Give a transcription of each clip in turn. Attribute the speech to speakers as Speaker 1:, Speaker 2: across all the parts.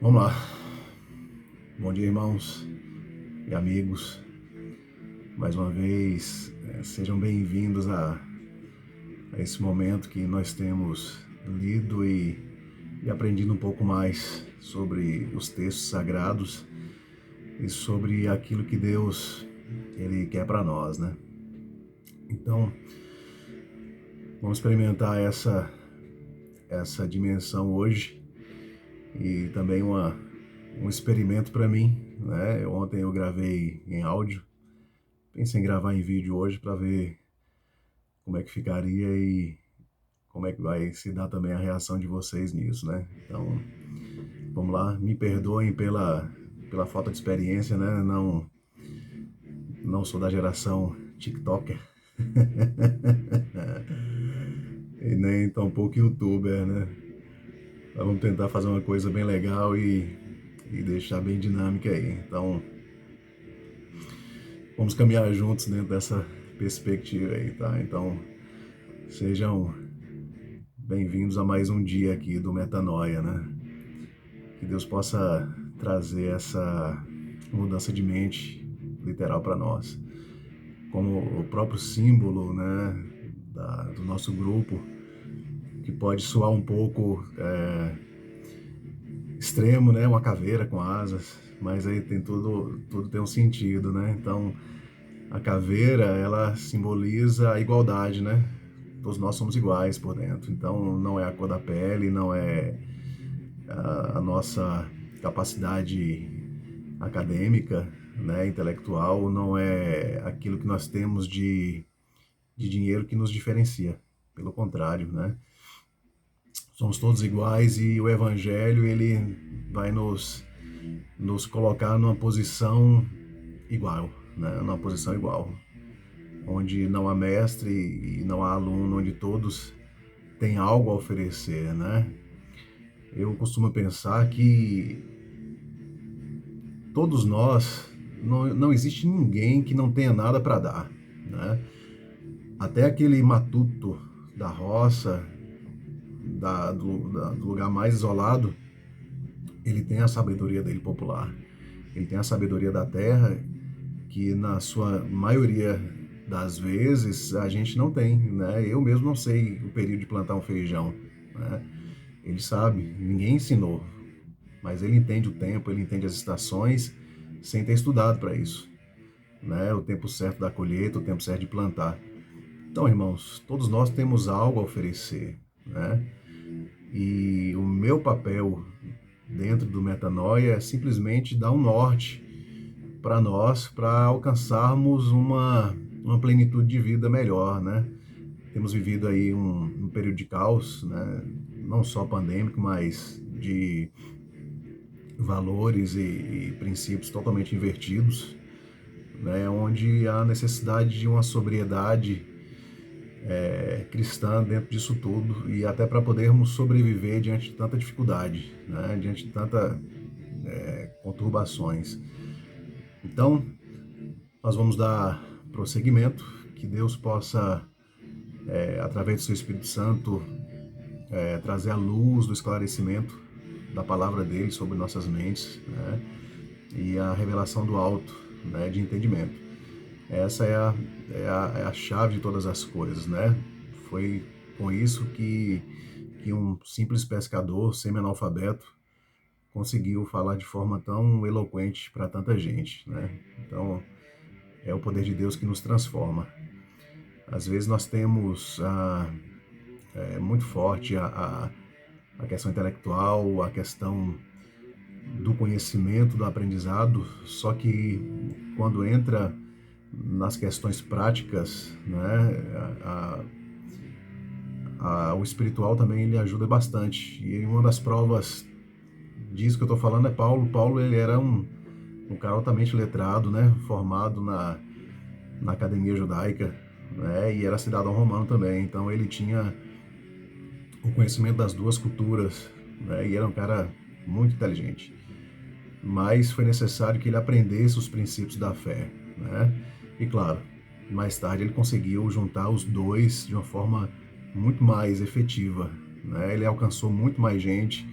Speaker 1: Vamos lá. Bom dia, irmãos e amigos. Mais uma vez, sejam bem-vindos a esse momento que nós temos lido e aprendido um pouco mais sobre os textos sagrados e sobre aquilo que Deus ele quer para nós, né? Então, vamos experimentar essa dimensão hoje e também um experimento para mim, né? Ontem eu gravei em áudio. Pensei em gravar em vídeo hoje para ver como é que ficaria e como é que vai se dar também a reação de vocês nisso, né? Então, vamos lá. Me perdoem pela falta de experiência, né? Não sou da geração TikToker e nem tampouco YouTuber, né? Mas vamos tentar fazer uma coisa bem legal e deixar bem dinâmica aí. Então, vamos caminhar juntos dentro dessa perspectiva aí, tá? Então, sejam bem-vindos a mais um dia aqui do Metanoia, né? Que Deus possa trazer essa mudança de mente literal para nós. Como o próprio símbolo, né, do nosso grupo, que pode soar um pouco extremo, né, uma caveira com asas, mas aí tem tudo tem um sentido, né? Então, a caveira, ela simboliza a igualdade, né? Todos nós somos iguais por dentro. Então, não é a cor da pele, não é a nossa capacidade acadêmica, né, intelectual, não é aquilo que nós temos de dinheiro que nos diferencia. Pelo contrário, né? Somos todos iguais e o Evangelho ele vai nos colocar numa posição igual, né? Numa posição igual, onde não há mestre e não há aluno, onde todos têm algo a oferecer, né? Eu costumo pensar que todos nós, não existe ninguém que não tenha nada para dar, né? Até aquele matuto da roça, do lugar mais isolado, ele tem a sabedoria dele popular. Ele tem a sabedoria da terra que na sua maioria das vezes a gente não tem, né? Eu mesmo não sei o período de plantar um feijão, né? Ele sabe, ninguém ensinou, mas ele entende o tempo, ele entende as estações sem ter estudado para isso, né? O tempo certo da colheita, o tempo certo de plantar. Então, irmãos, todos nós temos algo a oferecer, né? E o meu papel dentro do Metanoia é simplesmente dar um norte para nós, para alcançarmos uma plenitude de vida melhor, né? Temos vivido aí um período de caos, né? Não só pandêmico, mas de valores e princípios totalmente invertidos, né? Onde há necessidade de uma sobriedade cristã dentro disso tudo e até para podermos sobreviver diante de tanta dificuldade, né? Diante de tanta conturbações. Então, nós vamos dar prosseguimento, que Deus possa, através do seu Espírito Santo, trazer a luz do esclarecimento da palavra dele sobre nossas mentes, né? E a revelação do alto, né, de entendimento. Essa é a chave de todas as coisas, né? Foi com isso que um simples pescador semi-analfabeto conseguiu falar de forma tão eloquente para tanta gente, né? Então, é o poder de Deus que nos transforma. Às vezes nós temos muito forte a questão intelectual, a questão do conhecimento, do aprendizado, só que quando entra nas questões práticas, né, o espiritual também ele ajuda bastante. E uma das provas disso que eu estou falando é Paulo. Paulo ele era um cara altamente letrado, né, formado na academia judaica, né, e era cidadão romano também. Então ele tinha o conhecimento das duas culturas, né, e era um cara muito inteligente. Mas foi necessário que ele aprendesse os princípios da fé, né? E claro, mais tarde ele conseguiu juntar os dois de uma forma muito mais efetiva, né? Ele alcançou muito mais gente,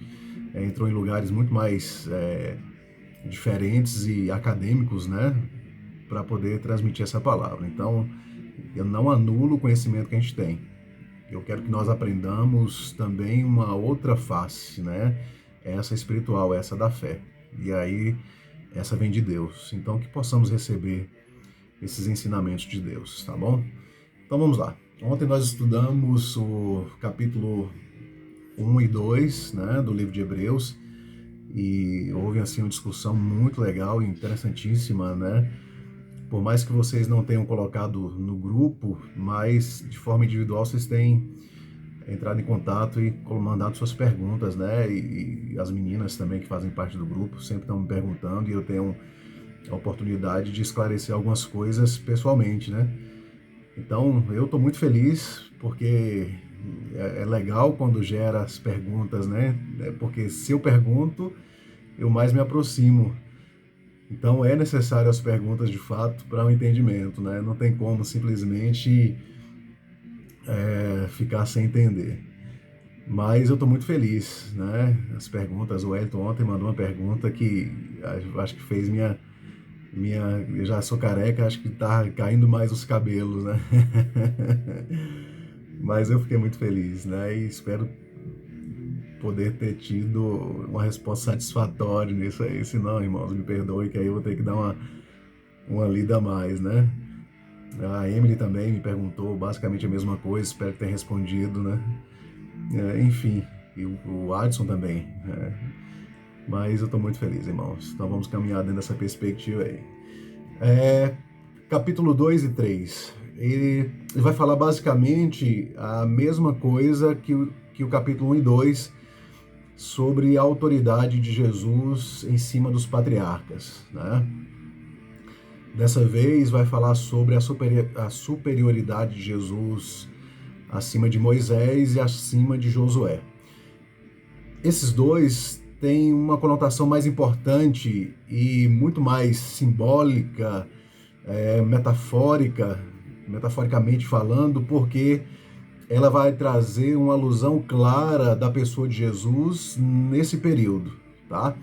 Speaker 1: entrou em lugares muito mais diferentes e acadêmicos, né, para poder transmitir essa palavra. Então, eu não anulo o conhecimento que a gente tem. Eu quero que nós aprendamos também uma outra face, né? Essa espiritual, essa da fé. E aí, essa vem de Deus. Então, que possamos receber esses ensinamentos de Deus, tá bom? Então, vamos lá. Ontem nós estudamos o capítulo 1 e 2, né, do livro de Hebreus, e houve, assim, uma discussão muito legal e interessantíssima, né? Por mais que vocês não tenham colocado no grupo, mas de forma individual vocês têm entrado em contato e mandado suas perguntas, né? E as meninas também que fazem parte do grupo sempre estão me perguntando e eu tenho a oportunidade de esclarecer algumas coisas pessoalmente, né? Então, eu estou muito feliz porque é legal quando gera as perguntas, né? Porque se eu pergunto, eu mais me aproximo. Então é necessário as perguntas de fato para o entendimento, né? Não tem como simplesmente ficar sem entender. Mas eu estou muito feliz, né? As perguntas, o Elton ontem mandou uma pergunta que acho que fez eu já sou careca, acho que tá caindo mais os cabelos, né? Mas eu fiquei muito feliz, né? E espero poder ter tido uma resposta satisfatória nisso aí. Se não, irmãos, me perdoe que aí eu vou ter que dar uma lida a mais, né? A Emily também me perguntou basicamente a mesma coisa, espero que tenha respondido, né? Enfim, e o Adson também. Mas eu estou muito feliz, irmãos. Então vamos caminhar dentro dessa perspectiva aí. Capítulo 2 e 3. Ele vai falar basicamente a mesma coisa que o capítulo 1 e 2 sobre a autoridade de Jesus em cima dos patriarcas, né? Dessa vez vai falar sobre a superioridade de Jesus acima de Moisés e acima de Josué. Esses dois têm uma conotação mais importante e muito mais simbólica, metaforicamente falando, porque ela vai trazer uma alusão clara da pessoa de Jesus nesse período, tá?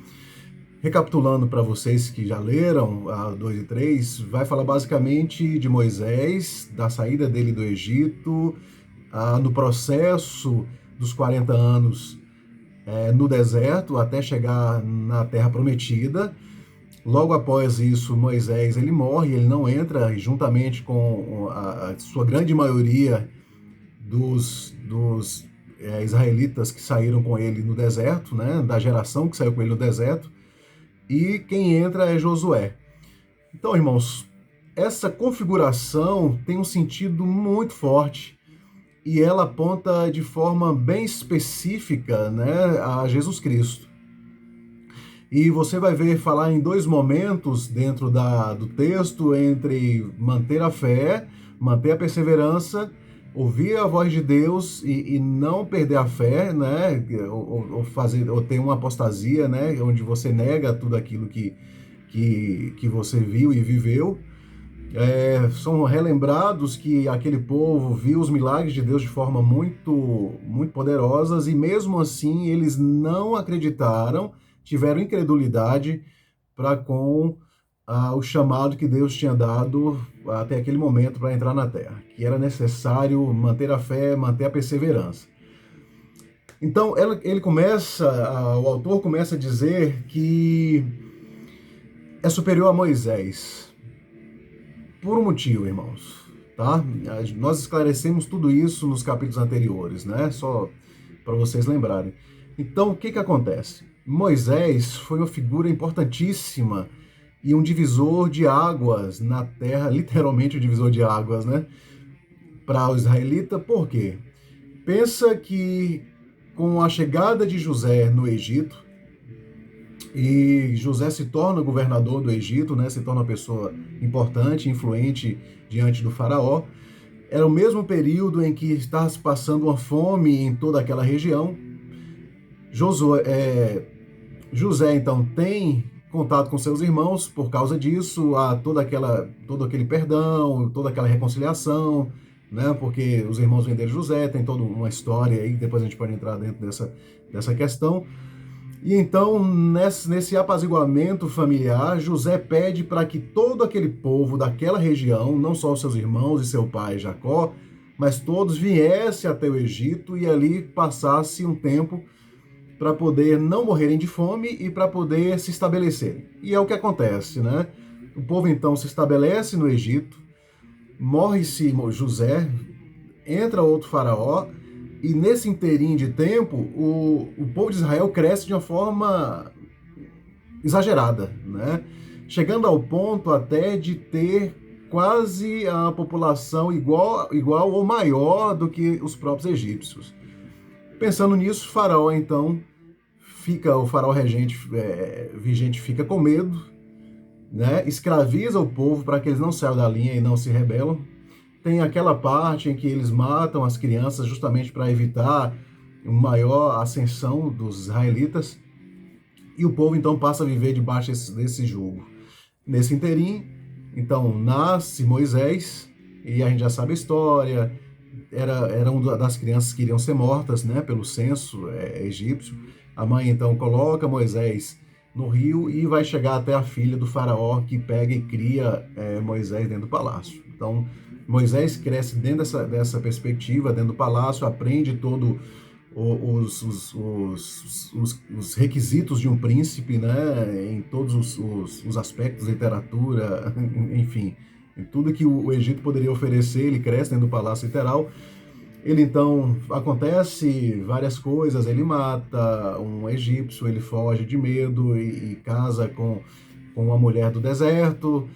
Speaker 1: Recapitulando para vocês que já leram a 2 e 3, vai falar basicamente de Moisés, da saída dele do Egito, no processo dos 40 anos no deserto até chegar na Terra Prometida. Logo após isso, Moisés ele morre, ele não entra, juntamente com a sua grande maioria dos israelitas que saíram com ele no deserto, né, da geração que saiu com ele no deserto, e quem entra é Josué. Então, irmãos, essa configuração tem um sentido muito forte e ela aponta de forma bem específica, né, a Jesus Cristo. E você vai ver falar em dois momentos dentro do texto, entre manter a fé, manter a perseverança, ouvir a voz de Deus e não perder a fé, né? Ou ter uma apostasia, né? Onde você nega tudo aquilo que você viu e viveu. São relembrados que aquele povo viu os milagres de Deus de forma muito, muito poderosas e mesmo assim eles não acreditaram, tiveram incredulidade para com o chamado que Deus tinha dado até aquele momento para entrar na terra, que era necessário manter a fé, manter a perseverança. Então, o autor começa a dizer que é superior a Moisés, por um motivo, irmãos, tá? Nós esclarecemos tudo isso nos capítulos anteriores, né? Só para vocês lembrarem. Então, o que acontece? Moisés foi uma figura importantíssima e um divisor de águas na terra, literalmente um divisor de águas, né? Para o israelita, por quê? Pensa que com a chegada de José no Egito, e José se torna governador do Egito, né? Se torna uma pessoa importante, influente diante do faraó, era o mesmo período em que estava se passando uma fome em toda aquela região. José, então, tem contato com seus irmãos, por causa disso, há todo aquele perdão, toda aquela reconciliação, né? Porque os irmãos venderam José, tem toda uma história aí, depois a gente pode entrar dentro dessa questão. E então, nesse apaziguamento familiar, José pede para que todo aquele povo daquela região, não só os seus irmãos e seu pai Jacó, mas todos viessem até o Egito e ali passasse um tempo para poder não morrerem de fome e para poder se estabelecerem. E é o que acontece, né? O povo então se estabelece no Egito, morre-se José, entra outro faraó, e nesse inteirinho de tempo, o povo de Israel cresce de uma forma exagerada, né? Chegando ao ponto até de ter quase a população igual ou maior do que os próprios egípcios. Pensando nisso, Faraó então o faraó vigente fica com medo, né? Escraviza o povo para que eles não saiam da linha e não se rebelam. Tem aquela parte em que eles matam as crianças justamente para evitar uma maior ascensão dos israelitas, e o povo então passa a viver debaixo desse jugo. Nesse inteirinho, então, nasce Moisés, e a gente já sabe a história, era uma das crianças que iriam ser mortas, né, pelo censo egípcio. A mãe então coloca Moisés no rio e vai chegar até a filha do faraó, que pega e cria Moisés dentro do palácio. Então, Moisés cresce dentro dessa perspectiva, dentro do palácio, aprende todo os requisitos de um príncipe, né, em todos os aspectos, literatura, enfim, em tudo que o Egito poderia oferecer, ele cresce dentro do palácio literal. Ele então, acontece várias coisas, ele mata um egípcio, ele foge de medo e casa com uma mulher do deserto,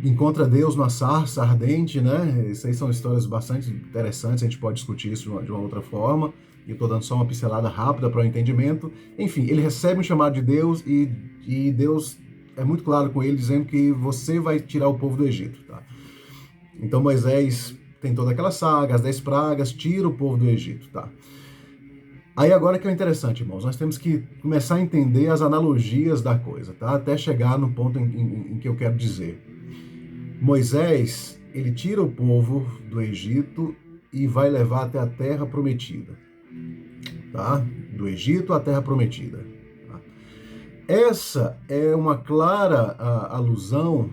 Speaker 1: encontra Deus numa sarça ardente, né? Essas aí são histórias bastante interessantes, a gente pode discutir isso de uma outra forma, e estou dando só uma pincelada rápida para o entendimento. Enfim, ele recebe um chamado de Deus e Deus é muito claro com ele, dizendo que você vai tirar o povo do Egito, tá? Então Moisés tem toda aquela saga, as 10 pragas, tira o povo do Egito, tá? Aí agora que é interessante, irmãos, nós temos que começar a entender as analogias da coisa, tá? Até chegar no ponto em que eu quero dizer. Moisés, ele tira o povo do Egito e vai levar até a terra prometida, tá? Do Egito à terra prometida. Tá? Essa é uma clara alusão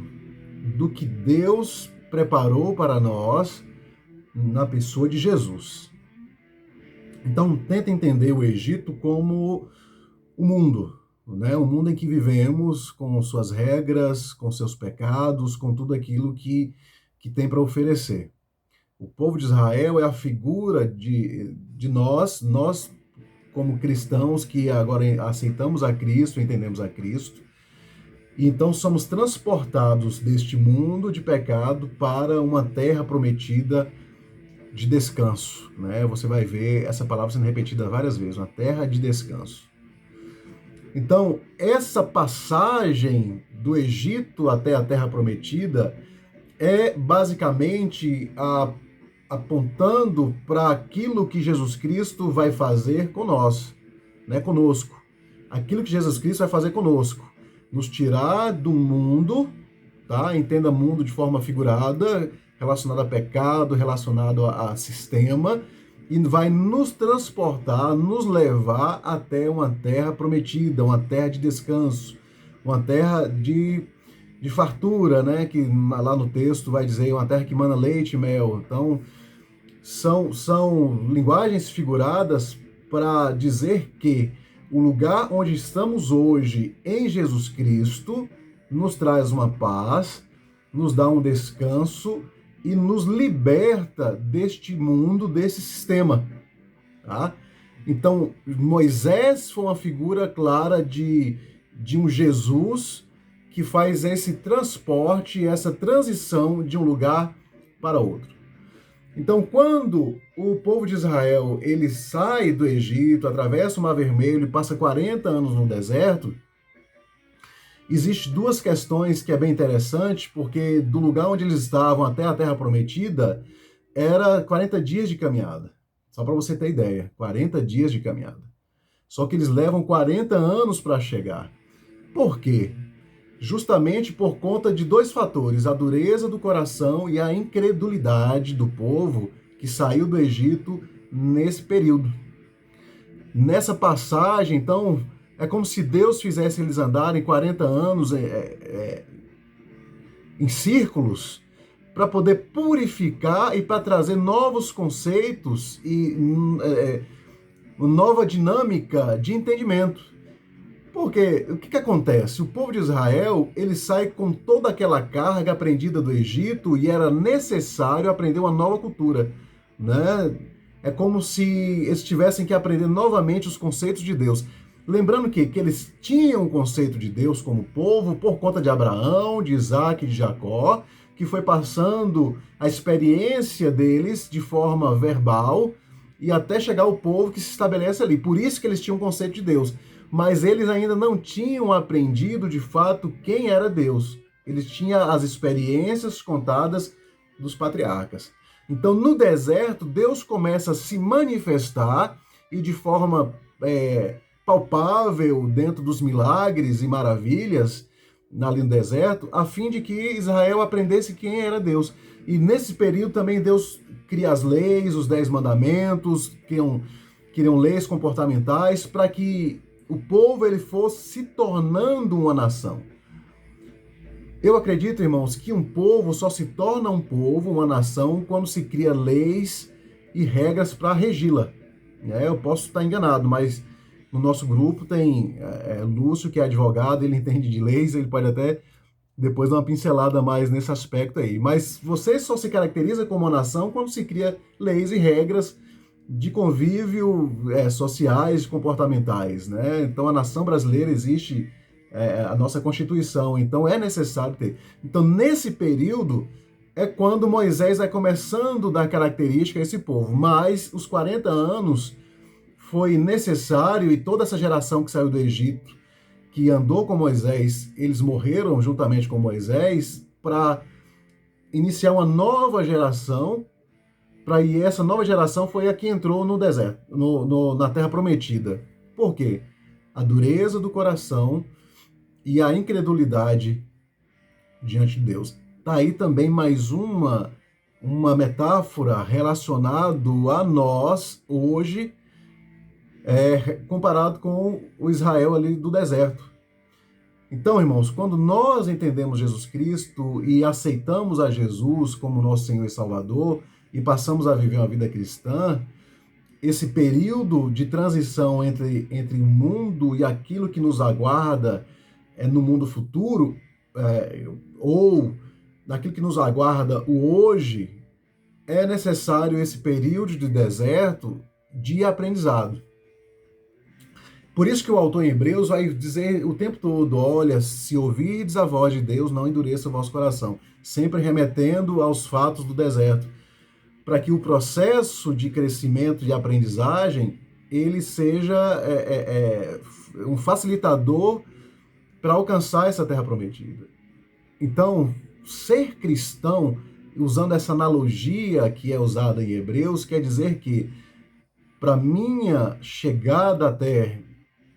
Speaker 1: do que Deus preparou para nós na pessoa de Jesus. Então, tenta entender o Egito como o mundo, né? O mundo em que vivemos, com suas regras, com seus pecados, com tudo aquilo que tem para oferecer. O povo de Israel é a figura de nós como cristãos que agora aceitamos a Cristo, entendemos a Cristo. E então somos transportados deste mundo de pecado para uma terra prometida de descanso, né? Você vai ver essa palavra sendo repetida várias vezes, uma terra de descanso. Então, essa passagem do Egito até a terra prometida é basicamente apontando para aquilo que Jesus Cristo vai fazer conosco. Aquilo que Jesus Cristo vai fazer conosco. Nos tirar do mundo, tá? Entenda mundo de forma figurada, relacionado a pecado, relacionado a sistema, e vai nos transportar, nos levar até uma terra prometida, uma terra de descanso, uma terra de fartura, né? Que lá no texto vai dizer uma terra que mana leite e mel. Então, são linguagens figuradas para dizer que o lugar onde estamos hoje em Jesus Cristo nos traz uma paz, nos dá um descanso e nos liberta deste mundo, desse sistema, tá? Então, Moisés foi uma figura clara de um Jesus que faz esse transporte, essa transição de um lugar para outro. Então, quando o povo de Israel ele sai do Egito, atravessa o Mar Vermelho e passa 40 anos no deserto, existem duas questões que é bem interessante, porque do lugar onde eles estavam até a Terra Prometida era 40 dias de caminhada. Só para você ter ideia, 40 dias de caminhada. Só que eles levam 40 anos para chegar. Por quê? Justamente por conta de dois fatores, a dureza do coração e a incredulidade do povo que saiu do Egito nesse período. Nessa passagem, então, é como se Deus fizesse eles andarem 40 anos em círculos para poder purificar e para trazer novos conceitos e nova dinâmica de entendimento. Porque o que acontece? O povo de Israel, ele sai com toda aquela carga aprendida do Egito e era necessário aprender uma nova cultura, né? É como se eles tivessem que aprender novamente os conceitos de Deus. Lembrando que eles tinham o conceito de Deus como povo por conta de Abraão, de Isaac e de Jacó, que foi passando a experiência deles de forma verbal e até chegar ao povo que se estabelece ali. Por isso que eles tinham o conceito de Deus. Mas eles ainda não tinham aprendido de fato quem era Deus. Eles tinham as experiências contadas dos patriarcas. Então, no deserto, Deus começa a se manifestar e de forma palpável dentro dos milagres e maravilhas ali no deserto, a fim de que Israel aprendesse quem era Deus. E nesse período também Deus cria as leis, os 10 mandamentos, criam leis comportamentais para que o povo ele fosse se tornando uma nação. Eu acredito, irmãos, que um povo só se torna um povo, uma nação, quando se cria leis e regras para regi-la. Eu posso estar enganado, mas no nosso grupo tem Lúcio, que é advogado, ele entende de leis, ele pode até depois dar uma pincelada mais nesse aspecto aí. Mas você só se caracteriza como uma nação quando se cria leis e regras de convívio sociais, comportamentais, né? Então a nação brasileira existe, a nossa Constituição, então é necessário ter. Então nesse período é quando Moisés vai começando a dar característica a esse povo, mas os 40 anos foi necessário e toda essa geração que saiu do Egito, que andou com Moisés, eles morreram juntamente com Moisés para iniciar uma nova geração. E essa nova geração foi a que entrou no deserto, na Terra Prometida. Por quê? A dureza do coração e a incredulidade diante de Deus. Está aí também mais uma metáfora relacionada a nós hoje, comparado com o Israel ali do deserto. Então, irmãos, quando nós entendemos Jesus Cristo e aceitamos a Jesus como nosso Senhor e Salvador, e passamos a viver uma vida cristã, esse período de transição entre o mundo e aquilo que nos aguarda no mundo futuro, ou naquilo que nos aguarda o hoje, é necessário esse período de deserto de aprendizado. Por isso que o autor em Hebreus vai dizer o tempo todo, olha, se ouvirdes a voz de Deus, não endureça o vosso coração, sempre remetendo aos fatos do deserto, para que o processo de crescimento e aprendizagem ele seja um facilitador para alcançar essa terra prometida. Então, ser cristão, usando essa analogia que é usada em Hebreus, quer dizer que para minha chegada até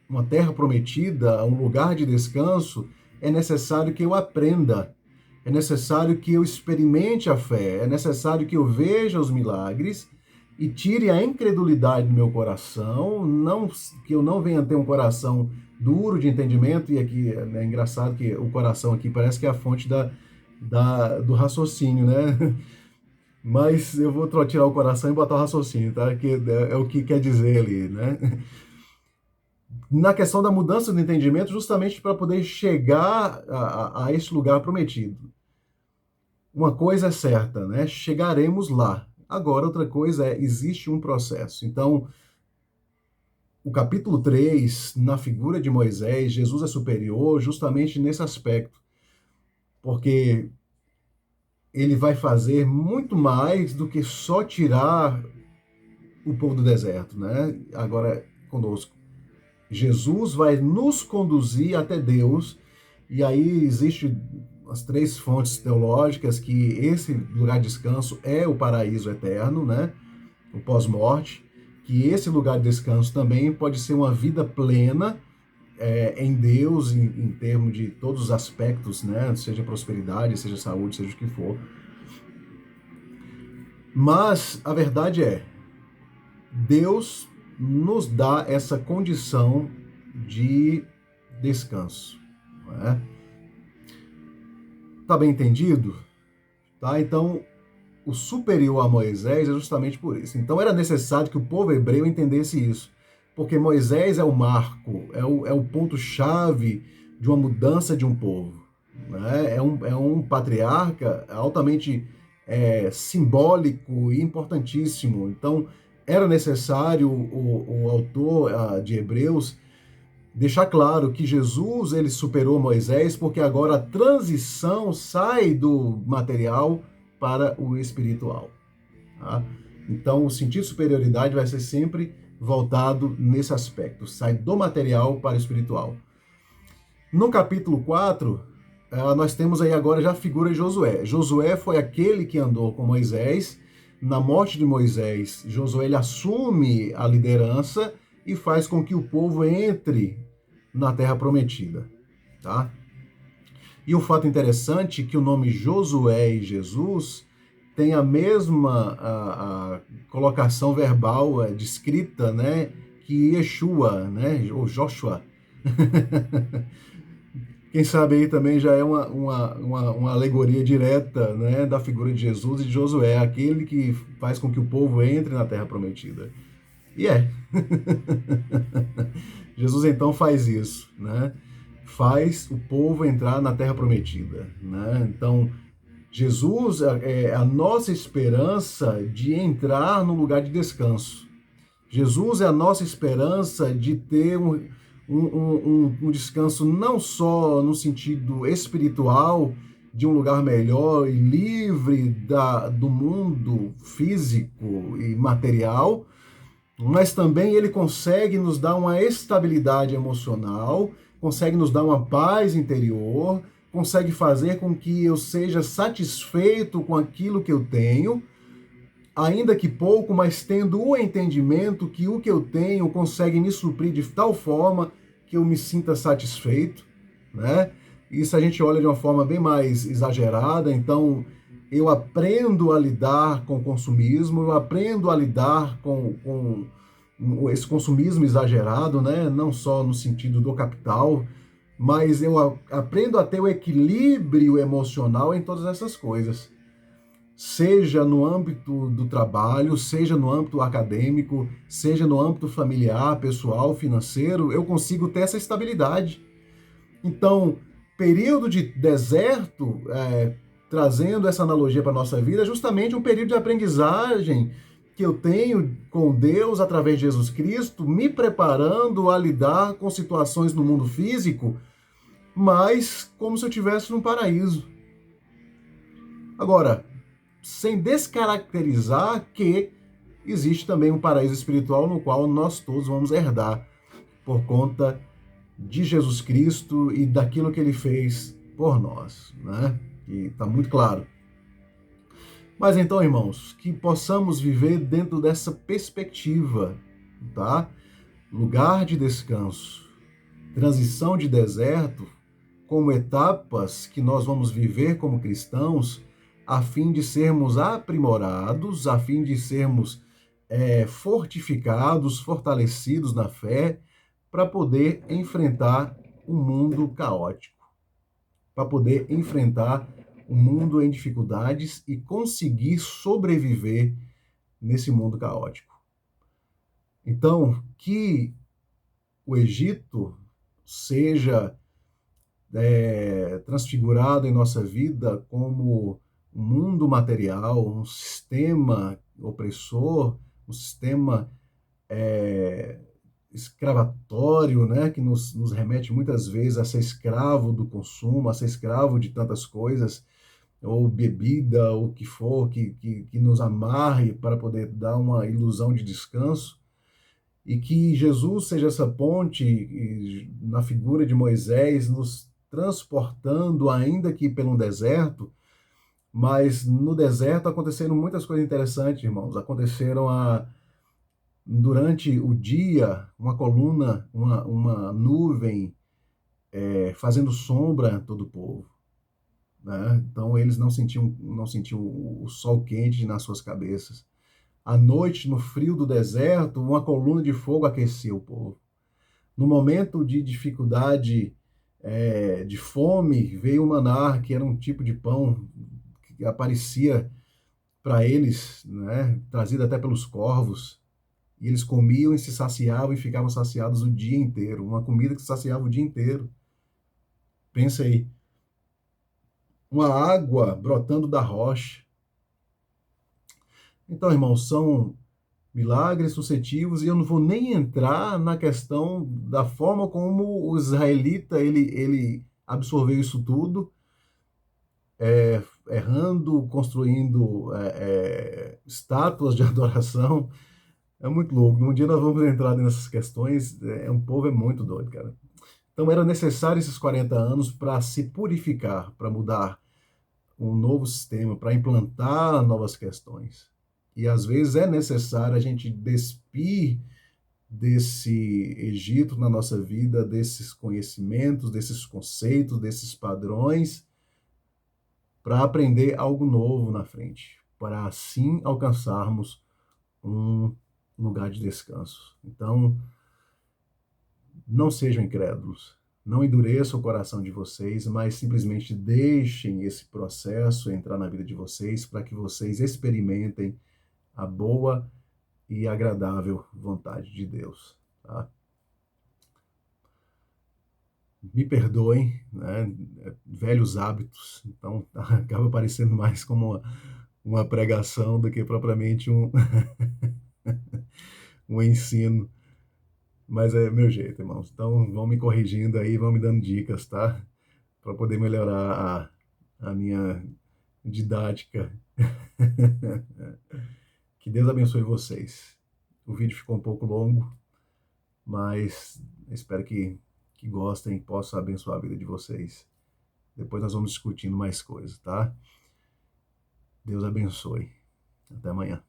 Speaker 1: uma terra prometida, um lugar de descanso, é necessário que eu aprenda. É necessário que eu experimente a fé, é necessário que eu veja os milagres e tire a incredulidade do meu coração, que eu não venha ter um coração duro de entendimento, e aqui é engraçado que o coração aqui parece que é a fonte do raciocínio, né? Mas eu vou tirar o coração e botar o raciocínio, tá? Que é o que quer dizer ali, né? Na questão da mudança do entendimento, justamente para poder chegar a esse lugar prometido. Uma coisa é certa, né? Chegaremos lá. Agora, outra coisa existe um processo. Então, o capítulo 3, na figura de Moisés, Jesus é superior justamente nesse aspecto. Porque ele vai fazer muito mais do que só tirar o povo do deserto, né? Agora, conosco. Jesus vai nos conduzir até Deus, e aí existe as 3 fontes teológicas que esse lugar de descanso é o paraíso eterno, né? O pós-morte, que esse lugar de descanso também pode ser uma vida plena em Deus, em termos de todos os aspectos, né? Seja prosperidade, seja saúde, seja o que for. Mas a verdade é, Deus nos dá essa condição de descanso. Não é? Tá bem entendido? Tá? Então, o superior a Moisés é justamente por isso. Então, era necessário que o povo hebreu entendesse isso, porque Moisés é o marco, é o ponto-chave de uma mudança de um povo. Né? É um patriarca altamente simbólico e importantíssimo. Então, era necessário o autor de Hebreus deixar claro que Jesus ele superou Moisés, porque agora a transição sai do material para o espiritual. Tá? Então, o sentido de superioridade vai ser sempre voltado nesse aspecto, sai do material para o espiritual. No capítulo 4, nós temos aí agora já a figura de Josué. Josué foi aquele que andou com Moisés. Na morte de Moisés, Josué ele assume a liderança e faz com que o povo entre na Terra Prometida. Tá? E um fato interessante é que o nome Josué e Jesus tem a mesma a colocação verbal descrita, né, que Yeshua, né, ou Joshua. Quem sabe aí também já é uma alegoria direta, né, da figura de Jesus e de Josué, aquele que faz com que o povo entre na Terra Prometida. E Jesus então faz isso, né? Faz o povo entrar na Terra Prometida, né? Então, Jesus é a nossa esperança de entrar no lugar de descanso. Jesus é a nossa esperança de ter um descanso não só no sentido espiritual, de um lugar melhor e livre do mundo físico e material, mas também ele consegue nos dar uma estabilidade emocional, consegue nos dar uma paz interior, consegue fazer com que eu seja satisfeito com aquilo que eu tenho, ainda que pouco, mas tendo o entendimento que o que eu tenho consegue me suprir de tal forma que eu me sinta satisfeito, né? Isso a gente olha de uma forma bem mais exagerada, então eu aprendo a lidar com o consumismo, eu aprendo a lidar com esse consumismo exagerado, né? Não só no sentido do capital, mas eu aprendo a ter o equilíbrio emocional em todas essas coisas. Seja no âmbito do trabalho, seja no âmbito acadêmico, seja no âmbito familiar, pessoal, financeiro, eu consigo ter essa estabilidade. Então, período de deserto, trazendo essa analogia para a nossa vida, é justamente um período de aprendizagem que eu tenho com Deus através de Jesus Cristo, me preparando a lidar com situações no mundo físico, mas como se eu estivesse num paraíso. Agora, sem descaracterizar que existe também um paraíso espiritual no qual nós todos vamos herdar por conta de Jesus Cristo e daquilo que ele fez por nós, né? E está muito claro. Mas então, irmãos, que possamos viver dentro dessa perspectiva, tá? Lugar de descanso, transição de deserto, como etapas que nós vamos viver como cristãos, a fim de sermos aprimorados, a fim de sermos fortificados, fortalecidos na fé, para poder enfrentar um mundo caótico, para poder enfrentar um mundo em dificuldades e conseguir sobreviver nesse mundo caótico. Então, que o Egito seja transfigurado em nossa vida como um mundo material, um sistema opressor, um sistema escravatório, né, que nos remete muitas vezes a ser escravo do consumo, a ser escravo de tantas coisas, ou bebida, ou o que for, que nos amarre para poder dar uma ilusão de descanso, e que Jesus seja essa ponte na figura de Moisés, nos transportando, ainda que pelo deserto, mas no deserto aconteceram muitas coisas interessantes, irmãos. Aconteceram durante o dia, uma coluna, uma nuvem fazendo sombra a todo o povo. Né? Então eles não sentiam o sol quente nas suas cabeças. À noite, no frio do deserto, uma coluna de fogo aquecia o povo. No momento de dificuldade, de fome, veio o maná, que era um tipo de pão que aparecia para eles, né, trazido até pelos corvos. E eles comiam e se saciavam e ficavam saciados o dia inteiro. Uma comida que saciava o dia inteiro. Pensa aí, uma água brotando da rocha. Então, irmãos, são milagres sucessivos e eu não vou nem entrar na questão da forma como o israelita ele absorveu isso tudo, errando, construindo estátuas de adoração. É muito louco. Um dia nós vamos entrar nessas questões. Um povo muito doido, cara. Então era necessário esses 40 anos para se purificar, para mudar um novo sistema, para implantar novas questões. E às vezes é necessário a gente despir desse Egito na nossa vida, desses conhecimentos, desses conceitos, desses padrões, para aprender algo novo na frente, para assim alcançarmos um lugar de descanso. Então, não sejam incrédulos, não endureçam o coração de vocês, mas simplesmente deixem esse processo entrar na vida de vocês para que vocês experimentem a boa e agradável vontade de Deus. Tá? Me perdoem, né? Velhos hábitos, então acaba parecendo mais como uma pregação do que propriamente um ensino. Mas é meu jeito, irmãos. Então vão me corrigindo aí, vão me dando dicas, tá? Para poder melhorar a minha didática. Que Deus abençoe vocês. O vídeo ficou um pouco longo, mas espero que gostem e possa abençoar a vida de vocês. Depois nós vamos discutindo mais coisas, tá? Deus abençoe. Até amanhã.